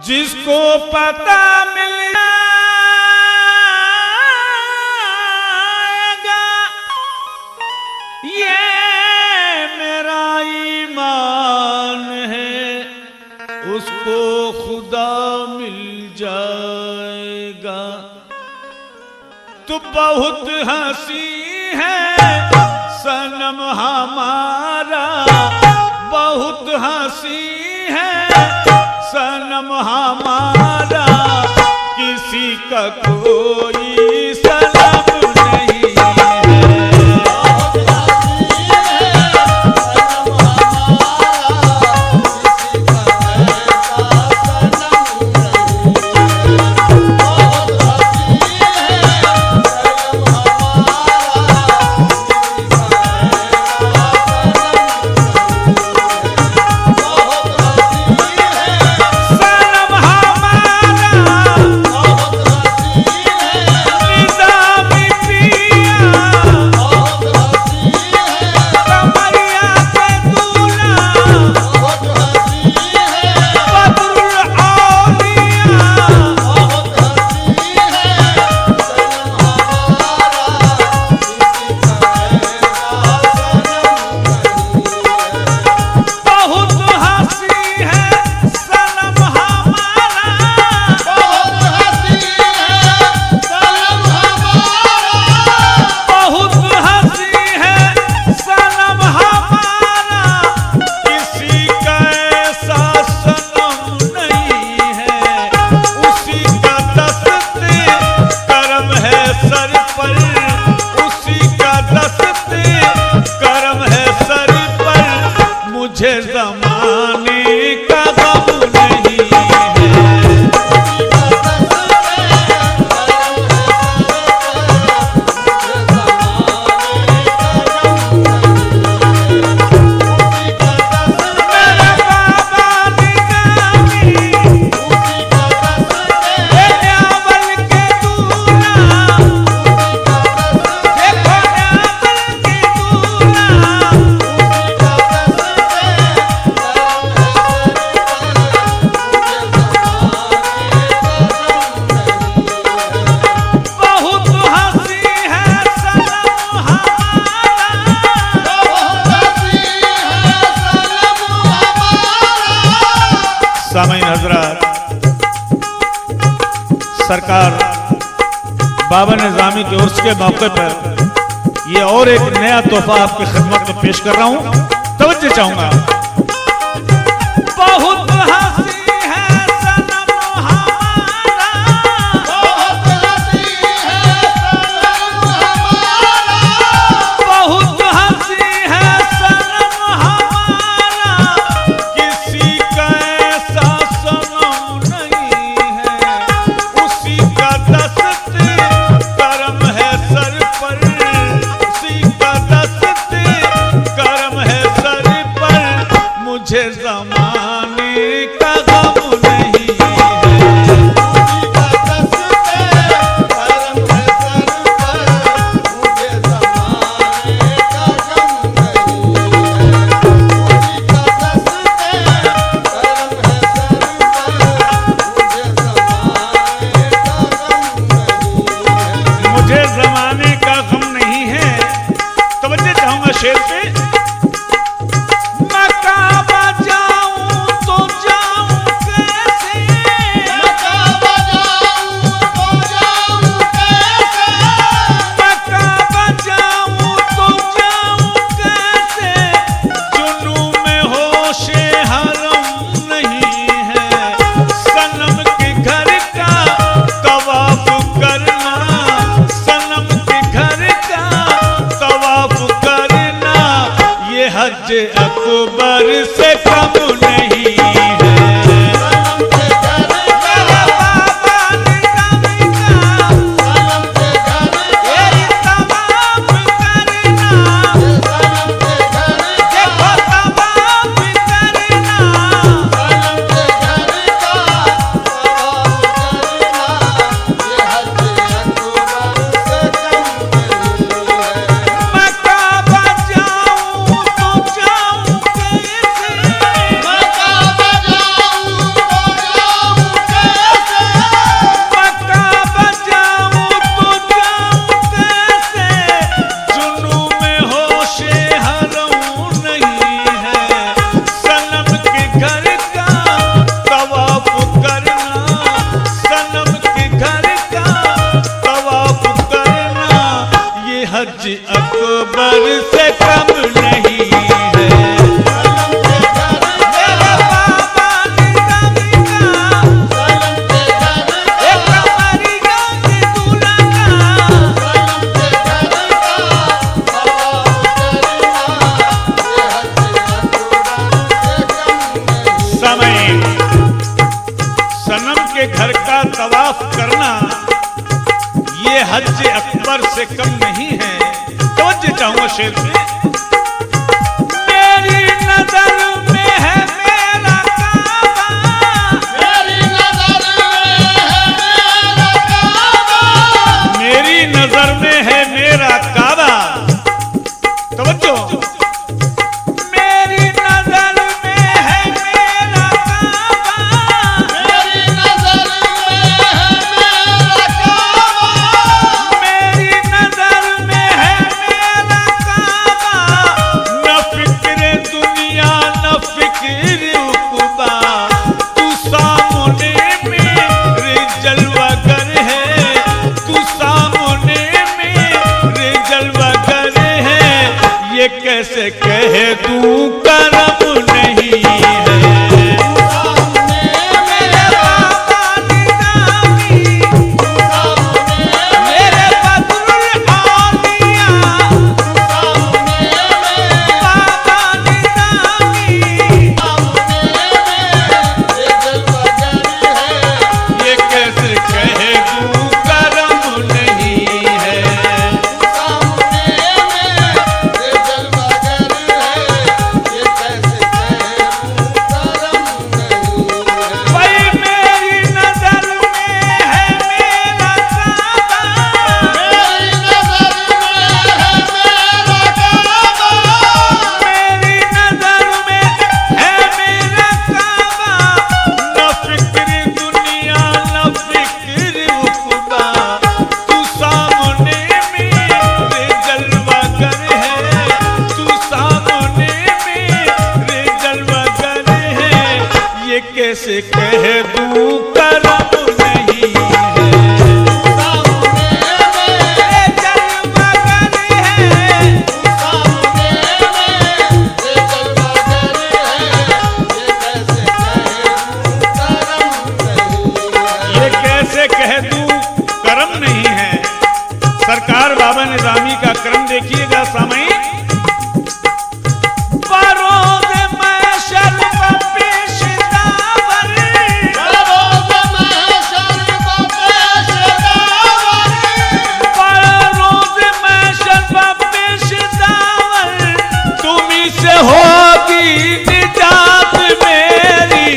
जिसको पता मिल जाएगा ये मेरा ईमान है, उसको खुदा मिल जाएगा। तू बहुत हंसी है सनम हमारा, बहुत हंसी है सनम हमारा, किसी का कोई सनम नहीं है। मुझे ज़माने का गम नहीं है। मेरा बाबा निजामी न्यावल के दूल्हा, देखो न्यावल के दूल्हा, सामईन हजरात, सरकार बाबा निजामी के उर्स के मौके पर ये और एक नया तोहफा आपकी खिदमत में पेश कर रहा हूं, तवज्जो चाहूंगा। बहुत हंसी है सनम हमारा, बहुत हंसी है सनम हमारा, बहुत हंसी है सनम हमारा, किसी का मुझे ज़माने का गम नहीं है। मुझे ज़माने का गम नहीं है। तवज्जो चाहूंगा शेर पे। हज अकबर से कम नहीं है। के घर का तवाफ करना ये हज अकबर से कम नहीं है। तवज्जो चाहूंगा शेर में। मेरी नजर में है मेरा काबा, मेरी नजर में है मेरा काबा, मेरी नजर में है मेरा काबा। तवज्जो, मेरी नजर में है मेरा काबा, मेरी नजर में है मेरा काबा, मेरी नजर में है मेरा काबा। न फिक्र दुनिया न फिक्र उक़बा, तू सामने मेरे जलवागर है, तू सामने मेरे जलवागर है। ये कैसे कह दूं करम नहीं है। सामने मेरे बाबा निज़ामी, मेरे बदरुल औलिया, सामने बाबा निज़ामी। ये कैसे कह दूं करम नहीं है। भाई मेरी नजर में है मेरा काबा, मेरी नजर में है मेरा काबा। न फिक्र दुनिया न फिक्र उक़बा, तू सामने मेरे जलवागर है, तू सामने मेरे जलवागर है। ये कैसे कह दूं करम नहीं है। मेरे जलवागर है, ये कैसे कह दूं करम नहीं है। सरकार बाबा निज़ामी का करम देखिएगा सामईन। बरोज़ महशर का पेश दावर, बरोज़ महशर का पेश दावर, तुम्ही से होगी निजात मेरी,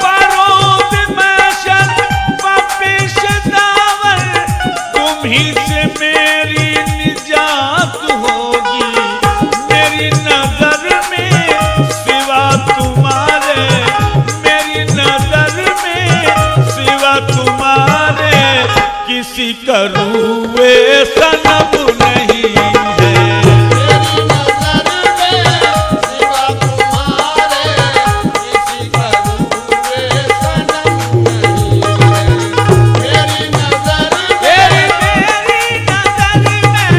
बरोज़ महशर का पेश दावर, तुम्ही से मेरी निजात होगी। मेरी नजर में सिवा तुम्हारे, मेरी नजर में सिवा तुम्हारे किसी का रूए सनम नहीं है। मेरी नजर में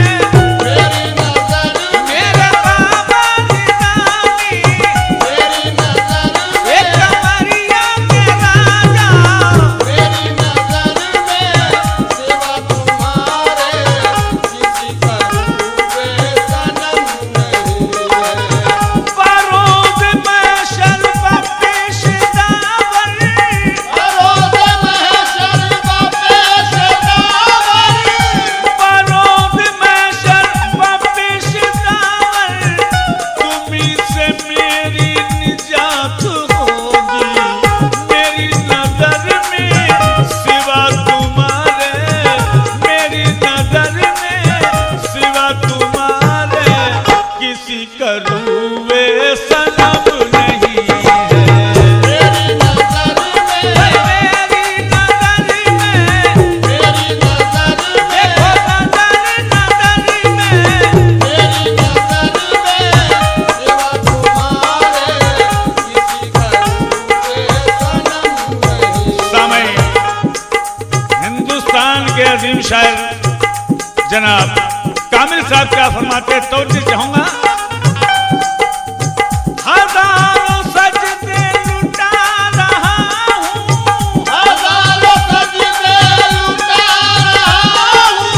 मेरे बाबा निज़ामी, एक कमरिया के राजा। बरोज़ महशर का पेश दावर, बरोज़ महशर का पेश दावर, तुम्ही से मेरी निजात होगी। मेरी नजर में सिवा तुम्हारे, मेरी नजर में सिवा तुम्हारे किसी का रूए सनम नहीं है। मेरी नजर में देखो नजर में सामईन। हिंदुस्तान के अजीम शायर जनाब कामिल साहब क्या फरमाते हैं, तवज्जो चाहूंगा। हजारों सजदे लुटा रहा हूँ, हजारों सजदे लुटा रहा हूँ,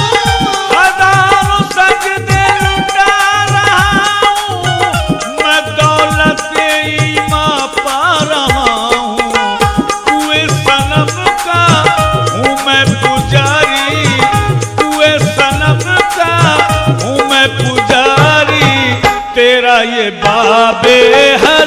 हजारों सजदे बेहद